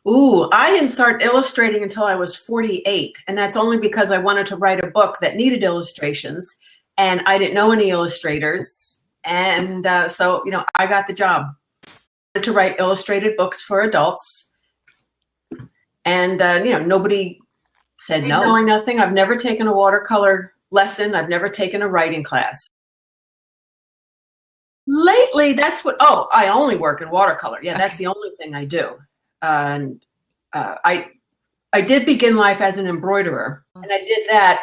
Ooh, I didn't start illustrating until I was 48. And that's only because I wanted to write a book that needed illustrations. And I didn't know any illustrators. And so, I got the job to write illustrated books for adults. And, nobody said no. Knowing nothing. I've never taken a watercolor lesson. I've never taken a writing class. Lately, I only work in watercolor. Yeah, that's the only thing I do. And I did begin life as an embroiderer, and I did that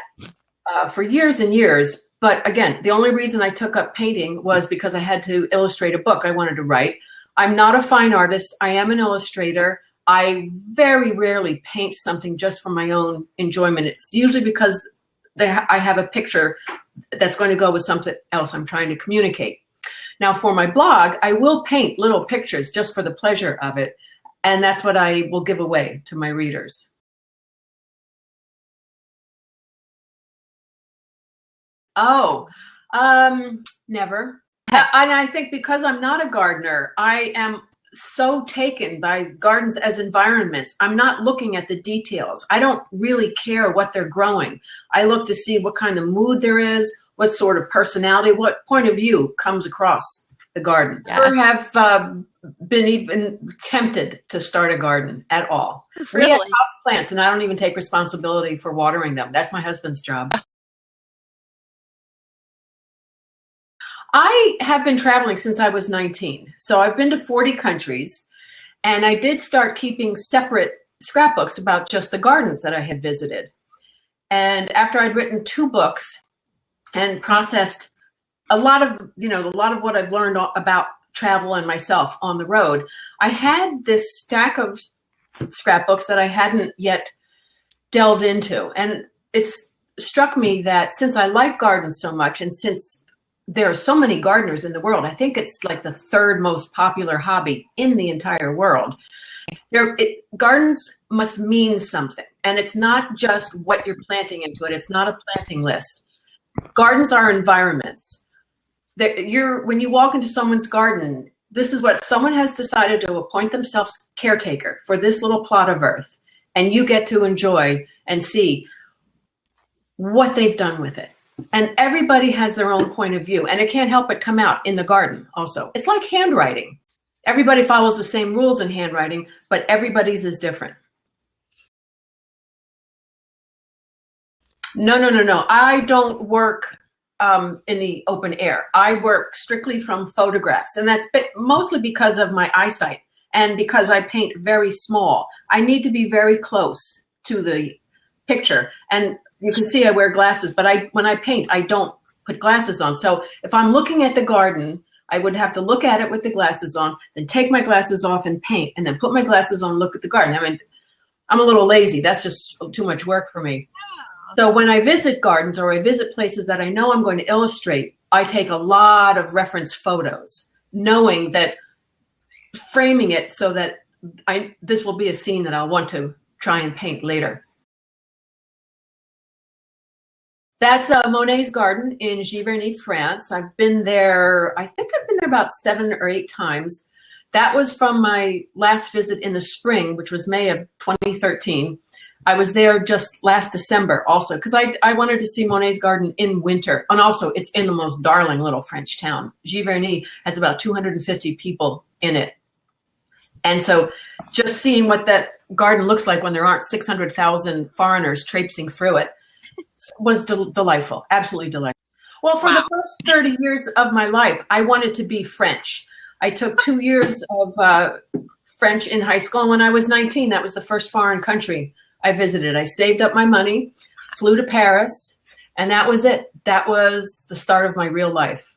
for years and years. But again, the only reason I took up painting was because I had to illustrate a book I wanted to write. I'm not a fine artist. I am an illustrator. I very rarely paint something just for my own enjoyment. It's usually because I have a picture that's going to go with something else I'm trying to communicate. Now, for my blog, I will paint little pictures just for the pleasure of it. And that's what I will give away to my readers. Oh, never. And I think because I'm not a gardener, I am so taken by gardens as environments. I'm not looking at the details. I don't really care what they're growing. I look to see what kind of mood there is, what sort of personality, what point of view comes across the garden. Yeah. I have been even tempted to start a garden at all. Really? We have house plants, and I don't even take responsibility for watering them. That's my husband's job. I have been traveling since I was 19. So I've been to 40 countries, and I did start keeping separate scrapbooks about just the gardens that I had visited. And after I'd written 2 books and processed a lot of what I've learned about travel and myself on the road, I had this stack of scrapbooks that I hadn't yet delved into. And it struck me that since I like gardens so much, and since there are so many gardeners in the world, I think it's like the 3rd most popular hobby in the entire world. Gardens must mean something. And it's not just what you're planting into it. It's not a planting list. Gardens are environments. When you walk into someone's garden, this is what someone has decided to appoint themselves caretaker for this little plot of earth. And you get to enjoy and see what they've done with it. And everybody has their own point of view, and it can't help but come out in the garden also. It's like handwriting. Everybody follows the same rules in handwriting, but everybody's is different. No. I don't work in the open air. I work strictly from photographs, and that's mostly because of my eyesight and because I paint very small. I need to be very close to the picture, and you can see I wear glasses, but when I paint, I don't put glasses on. So if I'm looking at the garden, I would have to look at it with the glasses on, then take my glasses off and paint, and then put my glasses on and look at the garden. I mean, I'm a little lazy. That's just too much work for me. So when I visit gardens or I visit places that I know I'm going to illustrate, I take a lot of reference photos, knowing that framing it so that this will be a scene that I'll want to try and paint later. That's Monet's garden in Giverny, France. I've been there, I think I've been there about 7 or 8 times. That was from my last visit in the spring, which was May of 2013. I was there just last December also, because I wanted to see Monet's garden in winter. And also, it's in the most darling little French town. Giverny has about 250 people in it. And so just seeing what that garden looks like when there aren't 600,000 foreigners traipsing through it was delightful, absolutely delightful. Well, for the first 30 years of my life, I wanted to be French. I took 2 years of French in high school, and when I was 19, that was the first foreign country I visited. I saved up my money, flew to Paris, and that was it. That was the start of my real life.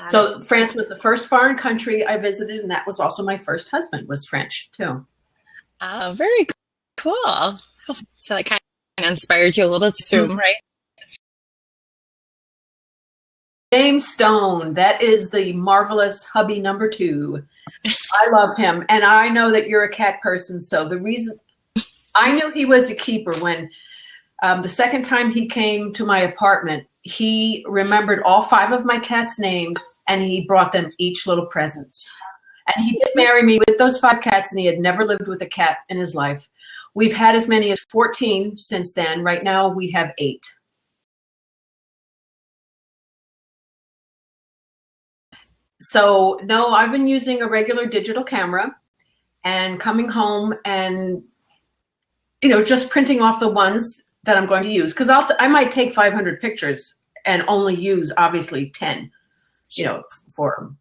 So France was the first foreign country I visited, and that was also my first husband was French too. Oh, very cool. So it kind of inspired you a little too, right? James Stone, that is the marvelous hubby number 2. I love him, and I know that you're a cat person, so the reason I knew he was a keeper when the second time he came to my apartment, he remembered all 5 of my cats' names, and he brought them each little presents. And he did marry me with those 5 cats, and he had never lived with a cat in his life. We've had as many as 14 since then. Right now we have 8. So no, I've been using a regular digital camera and coming home and, just printing off the ones that I'm going to use. Because I might take 500 pictures and only use, obviously, 10, for them.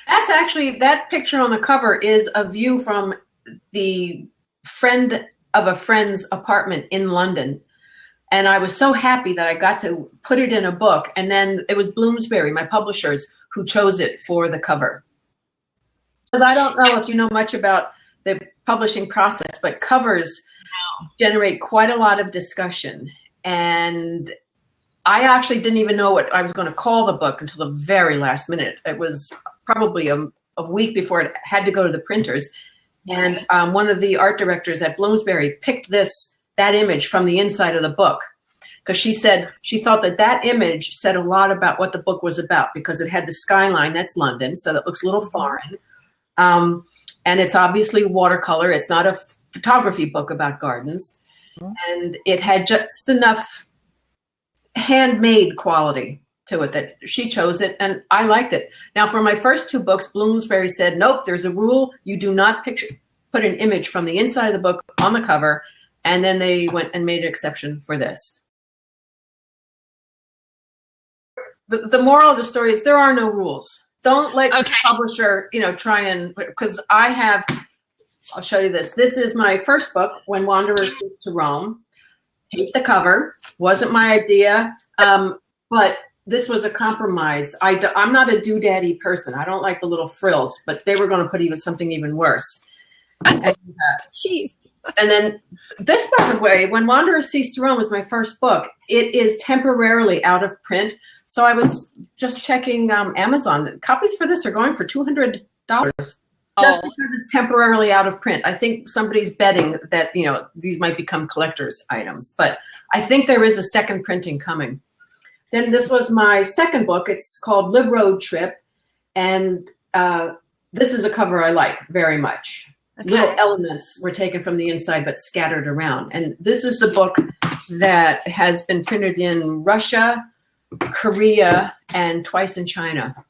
That's actually, that picture on the cover is a view from the friend of a friend's apartment in London. And I was so happy that I got to put it in a book. And then it was Bloomsbury, my publishers, who chose it for the cover. Because I don't know if you know much about the publishing process, but covers generate quite a lot of discussion. And I actually didn't even know what I was going to call the book until the very last minute. It was probably a week before it had to go to the printers. And one of the art directors at Bloomsbury picked that image from the inside of the book, because she said she thought that image said a lot about what the book was about, because it had the skyline, that's London, so that looks a little foreign. And it's obviously watercolor. It's not a photography book about gardens. And it had just enough handmade quality to it that she chose it, and I liked it. Now, for my first 2 books, Bloomsbury said, nope, there's a rule. You do not put an image from the inside of the book on the cover. And then they went and made an exception for this. The moral of the story is there are no rules. Don't let your publisher, try and, because I'll show you this. This is my first book, When Wanderers Cease to Roam. Hate the cover. Wasn't my idea. But this was a compromise. I'm not a doodaddy person. I don't like the little frills, but they were going to put something even worse. Jeez. And then this, by the way, When Wanderers Cease to Roam was my first book. It is temporarily out of print. So I was just checking Amazon. Copies for this are going for $200 just because it's temporarily out of print. I think somebody's betting that, these might become collector's items. But I think there is a second printing coming. Then this was my second book. It's called Lib Road Trip. And this is a cover I like very much. Little elements were taken from the inside but scattered around. And this is the book that has been printed in Russia, Korea, and twice in China.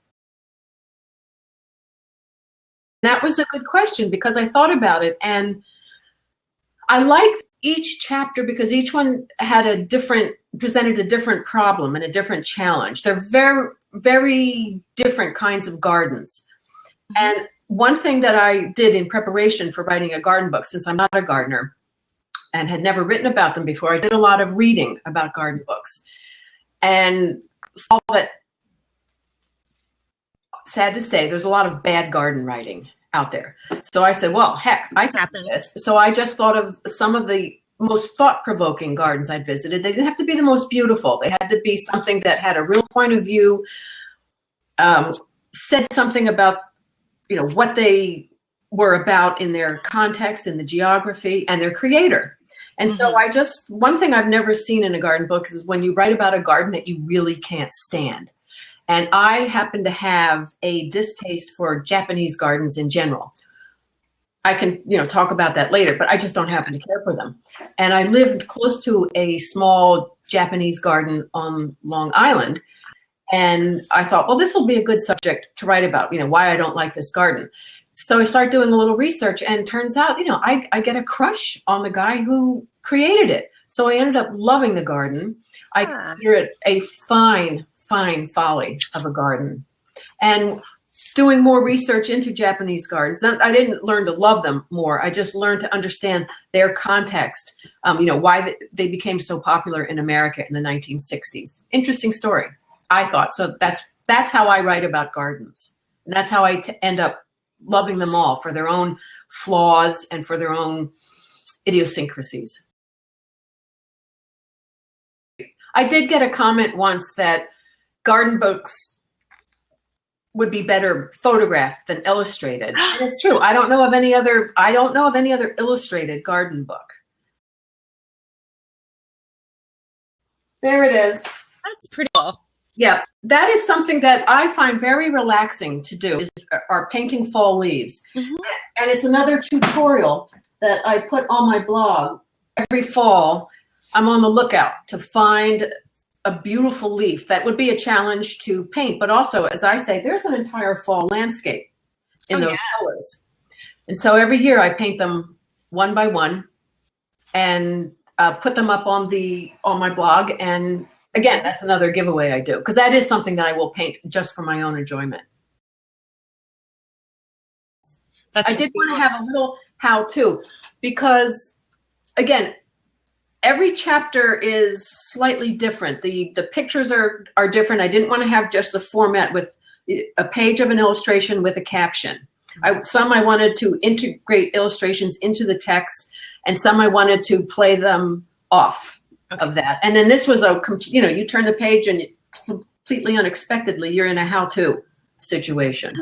That was a good question, because I thought about it, and I like each chapter because each one had presented a different problem and a different challenge. They're very, very different kinds of gardens. And one thing that I did in preparation for writing a garden book, since I'm not a gardener and had never written about them before, I did a lot of reading about garden books and saw that, sad to say, there's a lot of bad garden writing out there. So I said, well, heck, I can do this. So I just thought of some of the most thought-provoking gardens I'd visited. They didn't have to be the most beautiful. They had to be something that had a real point of view, said something about what they were about in their context, in the geography, and their creator. And so one thing I've never seen in a garden book is when you write about a garden that you really can't stand. And I happen to have a distaste for Japanese gardens in general. I can, talk about that later, but I just don't happen to care for them. And I lived close to a small Japanese garden on Long Island. And I thought, well, this will be a good subject to write about, why I don't like this garden. So I started doing a little research, and turns out, I get a crush on the guy who created it. So I ended up loving the garden. I consider it a fine, fine folly of a garden. And doing more research into Japanese gardens, I didn't learn to love them more. I just learned to understand their context, why they became so popular in America in the 1960s. Interesting story, I thought. So that's how I write about gardens. And that's how I end up loving them all for their own flaws and for their own idiosyncrasies. I did get a comment once that garden books would be better photographed than illustrated. And it's true. I don't know of any other illustrated garden book. There it is. That's pretty cool. Yeah, that is something that I find very relaxing to do, are painting fall leaves. Mhm. And it's another tutorial that I put on my blog. Every fall, I'm on the lookout to find a beautiful leaf. That would be a challenge to paint, but also, as I say, there's an entire fall landscape in those colors. And so every year I paint them one by one and put them up on my blog. And again, that's another giveaway I do, because that is something that I will paint just for my own enjoyment. I did want to have a little how-to, because again, every chapter is slightly different. The pictures are different. I didn't want to have just the format with a page of an illustration with a caption. Some I wanted to integrate illustrations into the text, and some I wanted to play them off of that. And then this was you turn the page and completely unexpectedly, you're in a how-to situation.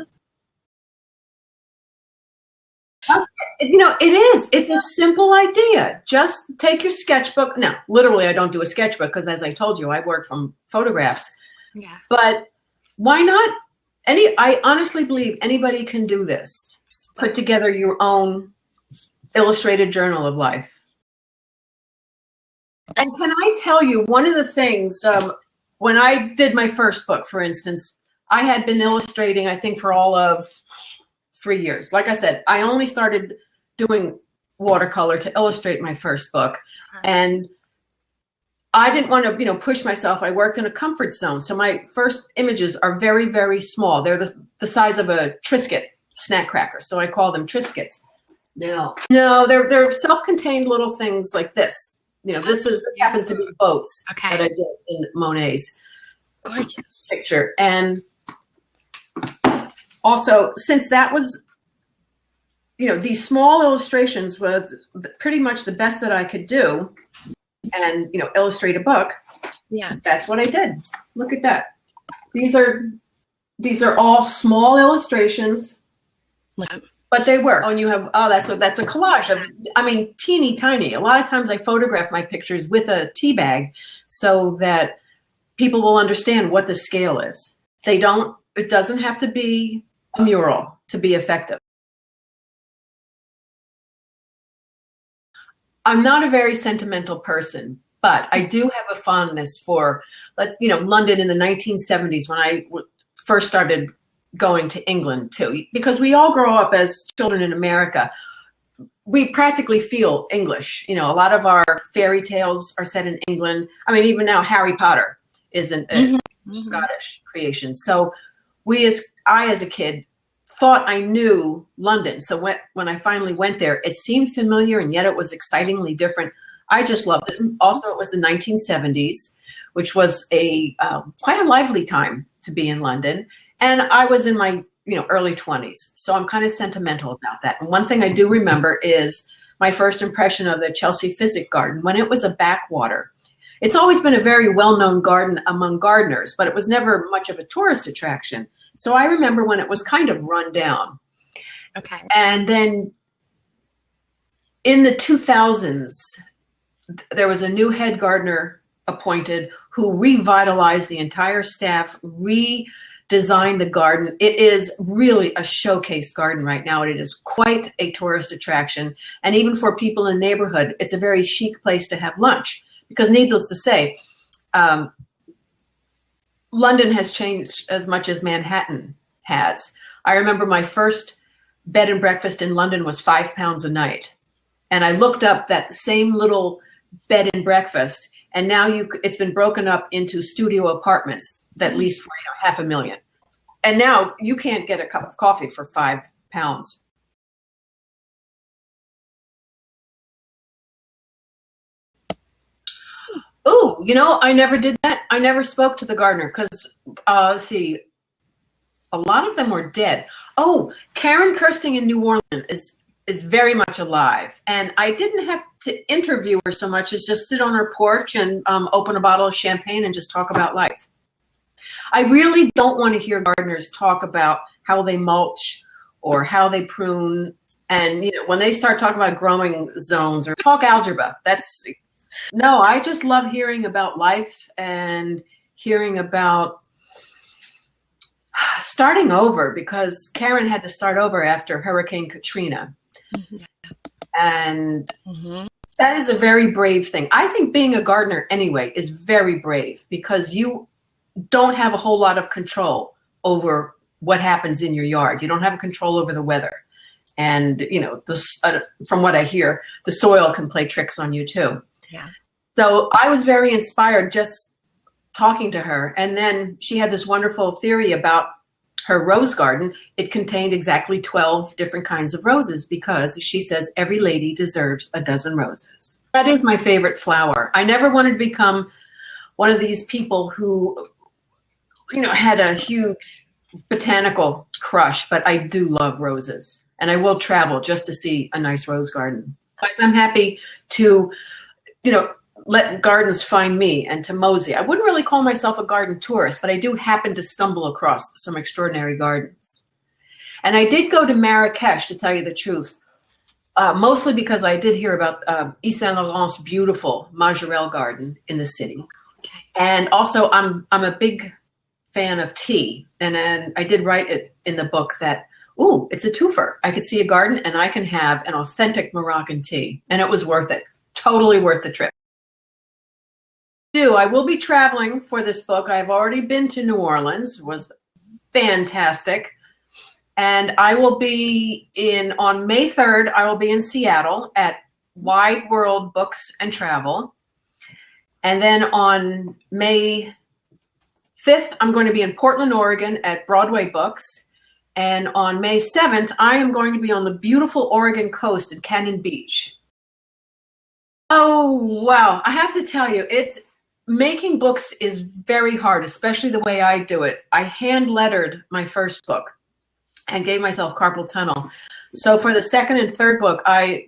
It's a simple idea. Just take your sketchbook. Now, literally, I don't do a sketchbook because, as I told you, I work from photographs. Yeah. But why not? I honestly believe anybody can do this. Put together your own illustrated journal of life. And can I tell you, one of the things, when I did my first book, for instance, I had been illustrating, I think, for all of 3 years. Like I said, I only started doing watercolor to illustrate my first book. And I didn't want to, push myself. I worked in a comfort zone. So my first images are very, very small. They're the size of a Triscuit snack cracker. So I call them Triscuits. No, they're self-contained little things like this. This happens to be boats that I did in Monet's gorgeous picture. And also, since that was, these small illustrations was pretty much the best that I could do, and, illustrate a book. Yeah. That's what I did. Look at that. These are all small illustrations, but they work. Oh, and you have, that's a collage of, teeny tiny. A lot of times I photograph my pictures with a tea bag so that people will understand what the scale is. It doesn't have to be a mural to be effective. I'm not a very sentimental person, but I do have a fondness for, London in the 1970s when I first started going to England too, because we all grow up as children in America. We practically feel English. A lot of our fairy tales are set in England. Even now Harry Potter is a Scottish creation. So I, as a kid, thought I knew London. So when I finally went there, it seemed familiar, and yet it was excitingly different. I just loved it. Also, it was the 1970s, which was quite a lively time to be in London. And I was in my early 20s. So I'm kind of sentimental about that. And one thing I do remember is my first impression of the Chelsea Physic Garden when it was a backwater. It's always been a very well-known garden among gardeners, but it was never much of a tourist attraction. So I remember when it was kind of run down. Okay. And then in the 2000s, there was a new head gardener appointed who revitalized the entire staff, redesigned the garden. It is really a showcase garden right now. It is quite a tourist attraction. And even for people in the neighborhood, it's a very chic place to have lunch. Because needless to say, London has changed as much as Manhattan has. I remember my first bed and breakfast in London was £5 a night. And I looked up that same little bed and breakfast, and now it's been broken up into studio apartments that lease for $500,000. And now you can't get a cup of coffee for £5. Oh, I never did that. I never spoke to the gardener because, let's see, a lot of them were dead. Oh, Karen Kirsting in New Orleans is very much alive. And I didn't have to interview her so much as just sit on her porch and open a bottle of champagne and just talk about life. I really don't want to hear gardeners talk about how they mulch or how they prune. And, when they start talking about growing zones or talk algebra, no, I just love hearing about life and hearing about starting over, because Karen had to start over after Hurricane Katrina. And that is a very brave thing. I think being a gardener anyway is very brave, because you don't have a whole lot of control over what happens in your yard. You don't have control over the weather. And, you know, from what I hear, the soil can play tricks on you too. Yeah. So I was very inspired just talking to her. And then she had this wonderful theory about her rose garden. It contained exactly 12 different kinds of roses, because she says every lady deserves a dozen roses. That is my favorite flower. I never wanted to become one of these people who, you know, had a huge botanical crush, but I do love roses. And I will travel just to see a nice rose garden. Because I'm happy to, you know, let gardens find me and to mosey. I wouldn't really call myself a garden tourist, but I do happen to stumble across some extraordinary gardens. And I did go to Marrakesh, to tell you the truth, mostly because I did hear about Yves Saint Laurent's beautiful Majorelle garden in the city. Okay. And also I'm a big fan of tea. And I did write it in the book that, ooh, it's a twofer. I could see a garden and I can have an authentic Moroccan tea. And it was worth it. Totally worth the trip. I will be traveling for this book. I've already been to New Orleans. It was fantastic. And I will be on May 3rd, I will be in Seattle at Wide World Books and Travel. And then on May 5th, I'm going to be in Portland, Oregon at Broadway Books. And on May 7th, I am going to be on the beautiful Oregon coast at Cannon Beach. Oh, wow. I have to tell you, making books is very hard, especially the way I do it. I hand lettered my first book and gave myself carpal tunnel. So for the second and third book, I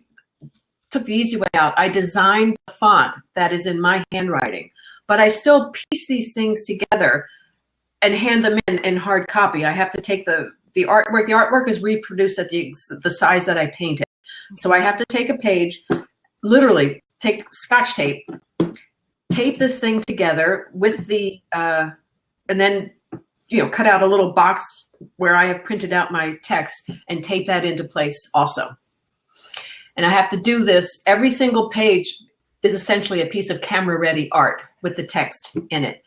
took the easy way out. I designed the font that is in my handwriting, but I still piece these things together and hand them in hard copy. I have to take the artwork. The artwork is reproduced at the size that I painted. So I have to take a page, literally take Scotch tape, tape this thing together with and then, you know, cut out a little box where I have printed out my text and tape that into place also. And I have to do this. Every single page is essentially a piece of camera ready art with the text in it.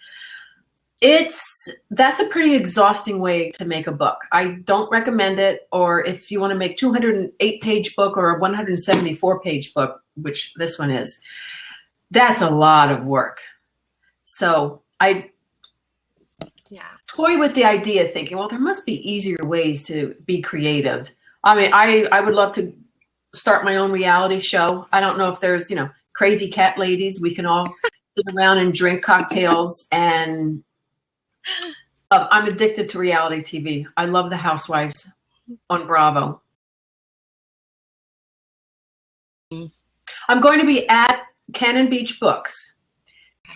That's a pretty exhausting way to make a book. I don't recommend it. Or if you want to make 208-page book or a 174-page book, which this one is, that's a lot of work. So I toy with the idea, thinking, well, there must be easier ways to be creative. I mean, I would love to start my own reality show. I don't know if there's, you know, crazy cat ladies. We can all sit around and drink cocktails. And I'm addicted to reality TV. I love the Housewives on Bravo. I'm going to be at Cannon Beach Books,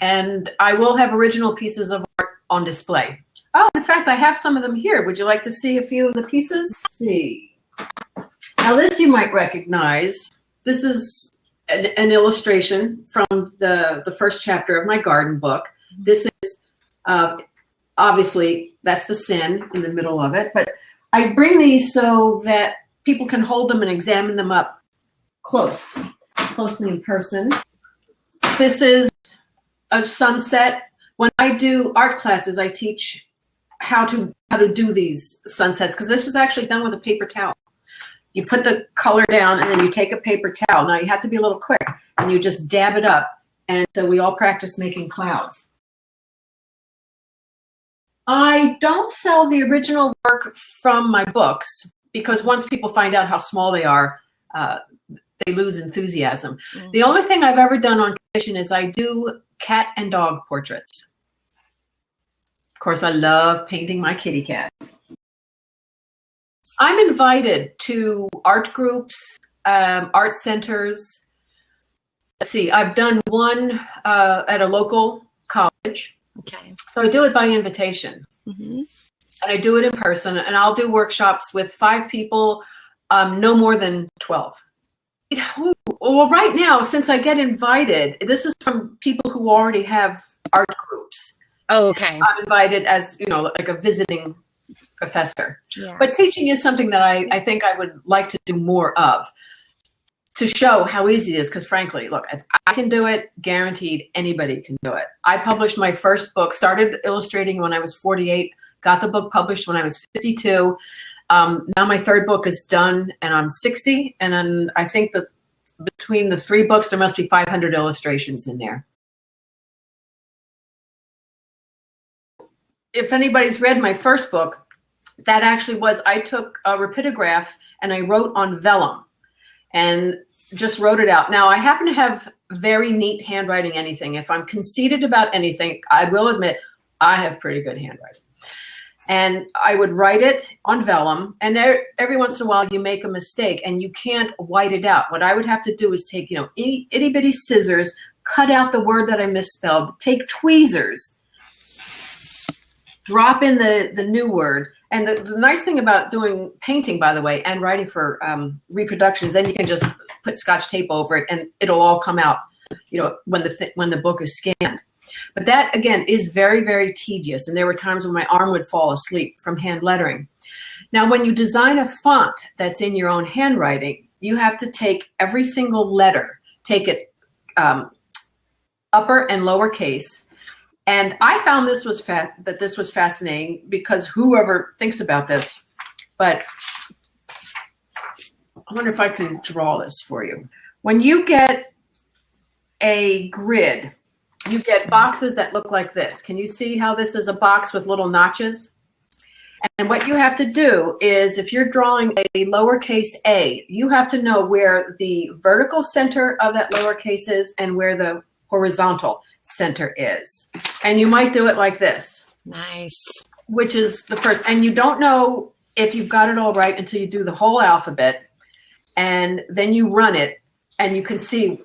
and I will have original pieces of art on display. Oh, in fact, I have some of them here. Would you like to see a few of the pieces? Let's see. Now, this you might recognize. This is an illustration from the first chapter of my garden book. This is, obviously, that's the sin in the middle of it. But I bring these so that people can hold them and examine them up closely in person. This is a sunset. When I do art classes, I teach how to do these sunsets, because this is actually done with a paper towel. You put the color down and then you take a paper towel. Now you have to be a little quick and you just dab it up. And so we all practice making clouds. I don't sell the original work from my books, because once people find out how small they are, they lose enthusiasm. Mm-hmm. The only thing I've ever done on commission is I do cat and dog portraits. Of course, I love painting my kitty cats. I'm invited to art groups, art centers. Let's see, I've done one at a local college. Okay. So I do it by invitation. Mm-hmm. And I do it in person, and I'll do workshops with 5 people, no more than 12. Well, right now, since I get invited, this is from people who already have art groups. Oh, okay. I'm invited as, you know, like a visiting professor. Yeah. But teaching is something that I think I would like to do more of, to show how easy it is. Because frankly, look, I can do it, guaranteed anybody can do it. I published my first book, started illustrating when I was 48, got the book published when I was 52. Now my third book is done and I'm 60. And then I think that between the 3 books, there must be 500 illustrations in there. If anybody's read my first book, that actually was, I took a rapidograph and I wrote on vellum and just wrote it out. Now, I happen to have very neat handwriting anything. If I'm conceited about anything, I will admit I have pretty good handwriting. And I would write it on vellum, and every once in a while you make a mistake and you can't white it out. What I would have to do is take, itty bitty scissors, cut out the word that I misspelled, take tweezers, drop in the new word. And the nice thing about doing painting, by the way, and writing for reproductions, then you can just put Scotch tape over it and it'll all come out, when the book is scanned. But that, again, is very, very tedious. And there were times when my arm would fall asleep from hand lettering. Now, when you design a font that's in your own handwriting, you have to take every single letter, take it upper and lower case. And I found this was fascinating, because whoever thinks about this, but I wonder if I can draw this for you. When you get a grid, you get boxes that look like this. Can you see how this is a box with little notches? And what you have to do is, if you're drawing a lowercase a, you have to know where the vertical center of that lowercase is and where the horizontal center is. And you might do it like this. Nice. Which is the first. And you don't know if you've got it all right until you do the whole alphabet. And then you run it and you can see,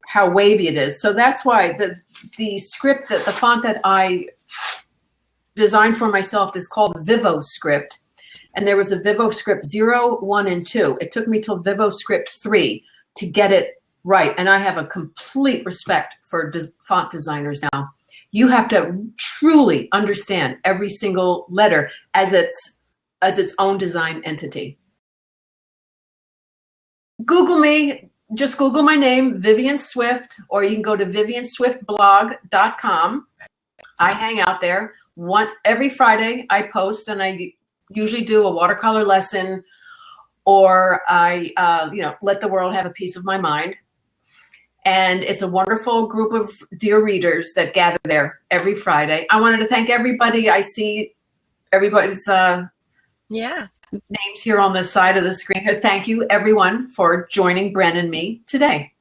how wavy it is. So that's why the script, the font that I designed for myself is called Vivo Script. And there was a Vivo Script 0, 1, and 2. It took me till Vivo Script 3 to get it right. And I have a complete respect for font designers now. You have to truly understand every single letter as its own design entity. Google me. Just Google my name, Vivian Swift, or you can go to vivianswiftblog.com. I hang out there. Every Friday I post, and I usually do a watercolor lesson, or I let the world have a piece of my mind. And it's a wonderful group of dear readers that gather there every Friday. I wanted to thank everybody. I see everybody's names here on the side of the screen here. Thank you, everyone, for joining Bren and me today.